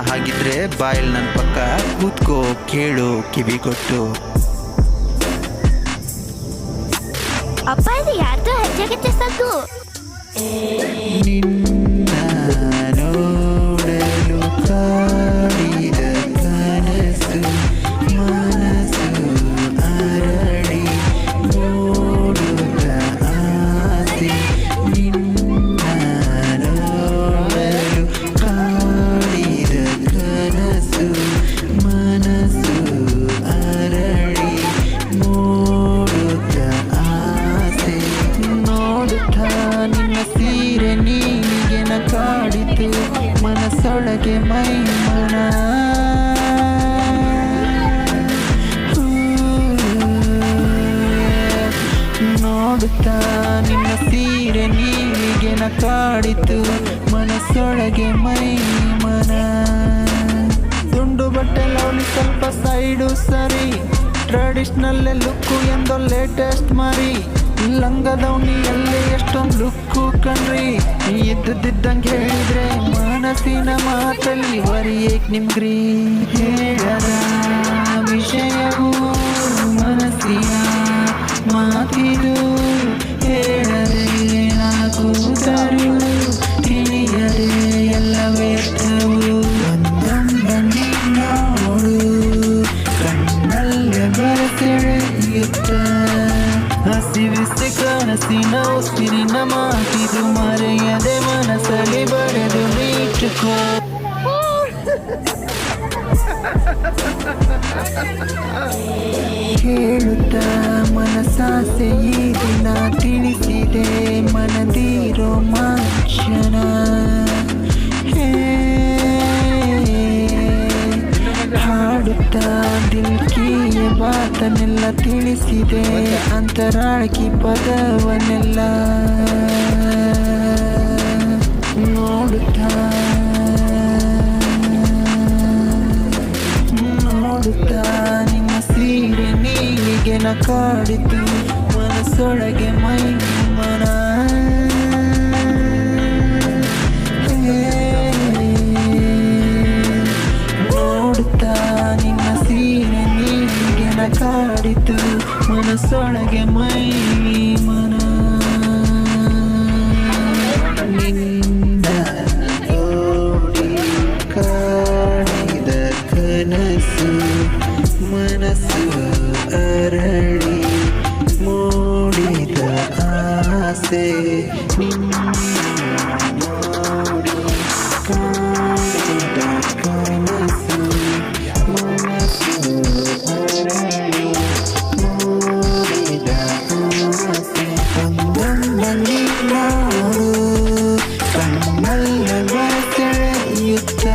ಹಾಗಿದ್ರೆ ಬಾಯಿಲ್ ನನ್ನ ಪಕ್ಕ ಕೂತ್ಕೋ, ಕೇಳು ಕಿವಿ ಕೊಟ್ಟು. ಅಪ್ಪ ಇದು ಯಾರ್ದೋ ಹೆಜ್ಜೆಗೆಜ್ಜೆ ಸದ್ದು. ನಿನ್ನ ನೋಡಲು ಕಾಡಿದ ಕನಸು ಮನಸ್ಸು ಅರಳಿ ಮೂಡುತ್ತ ಆಸೆ. ನಿನ್ನ ನೋಡಲು ಕಾಡಿದ ಕನಸು ಮನಸ್ಸು ಅರಳಿ ಮೂಡುತ್ತ ಆಸೆ. ನೋಡುತ್ತಾ ನಿನ್ನ ಸೀರೆ ನೀಲಿಗೆನ ಕಾಡಿತು ಮನಸ್ಸೊಳಗೆ ಮೈಮನ. ನೋಡುತ್ತಾ ನಿನ್ನ ಸೀರೆ ನೀಲಿಗೆನ ಕಾಡಿತು ಮನಸ್ಸೊಳಗೆ ಮೈಮನ. ತುಂಡು ಬಟ್ಟೆ ಲವ್ಲಿ ಸ್ವಲ್ಪ ಸೈಡು ಸರಿ, ಟ್ರೆಡಿಷನಲ್ ಲುಕ್ಕು ಎಂದೋ ಲೇಟೆಸ್ಟ್ ಮರಿ. ಲಂಗದವನಿಯಲ್ಲೇ ಎಷ್ಟೊಂದು ಲುಕ್ಕು ಕಣ್ರಿ, ಇದ್ದಿದ್ದಂಗೆ ಹೇಳಿದ್ರೆ ಮನಸ್ಸಿನ ಮಾತಲ್ಲಿ ವರಿಯೇಕ್ ನಿಮ್ಗ್ರಿ. ಹೇಳದ ವಿಷಯವು ಮನಸ್ಸಿನ ಮಾತಿದು, ಹೇಳದೆ ಕೂತರು ತಿಳಿಯದೆ ಎಲ್ಲ ವ್ಯರ್ಥವು. ಒಂದೊಂದನ್ನೇ ನೋಡು ಕಣ್ಣಲ್ಲೇ ಬರಸೆಳೆಯುತ್ತ, ಹಸಿವಿಸಿ ಕನಸಿನ ಉಸಿರಿನ ಮಾತಿದು ಮರೆಯದೆ ಮನಸ್ಸಲ್ಲಿ ಬರೆದು ನೀಟುಕೋ. ಕೇಳುತ್ತ ಮನಸಾಸೆ ಈ ದಿನ ತಿಳಿಸಿದೆ ಮನದಿ ರೋಮಾಂಚನ. ಹಾಡುತ್ತಾ ದಿಲ್ಕಿಯ ಮಾತನ್ನೆಲ್ಲ ತಿಳಿಸಿದೆ ಅಂತರಾಳಕಿ ಪದವನ್ನೆಲ್ಲ. ನೋಡುತ್ತಾ ನಿನ್ನ ಸೀರೆ ನೀಲಿಗೆನ ಕಾಡಿತು ಮನಸ್ಸೊಳಗೆ ಮೈಮನ. ನೋಡುತ್ತಾ ನಿನ್ನ ಸೀರೆ ನೀಲಿಗೆನ ಕಾಡಿತು ಮನಸ್ಸೊಳಗೆ ಮೈಮನ. ನಿನ್ನ ನೋಡಿ ಕಾಡಿದ ಕನಸು ಮನಸ್ಸು ಅರಳಿ ಮೂಡಿದ ಆಸೆ. ನಿನ್ನ ನೋಡಿ ಕಾಡಿದ ಕನಸು ಮನಸ್ಸು ಅರಳಿ ಮೂಡಿದ ಆಸೆ. ಒಂದೊಂದನ್ನೇ ನೋಡು ಕಣ್ಣಲ್ಲ ಬರಸೆಳೆಯುತ್ತ,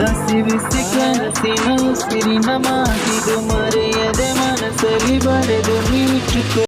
ಹಸಿವಿಸಿ ಕನಸಿನ ಉಸಿರಿನ ಮಾತಿದು ಮರೆಯದೆ ಮನಸ್ಸಲ್ಲಿ ಬರೆದು ನೀಟುಕೋ.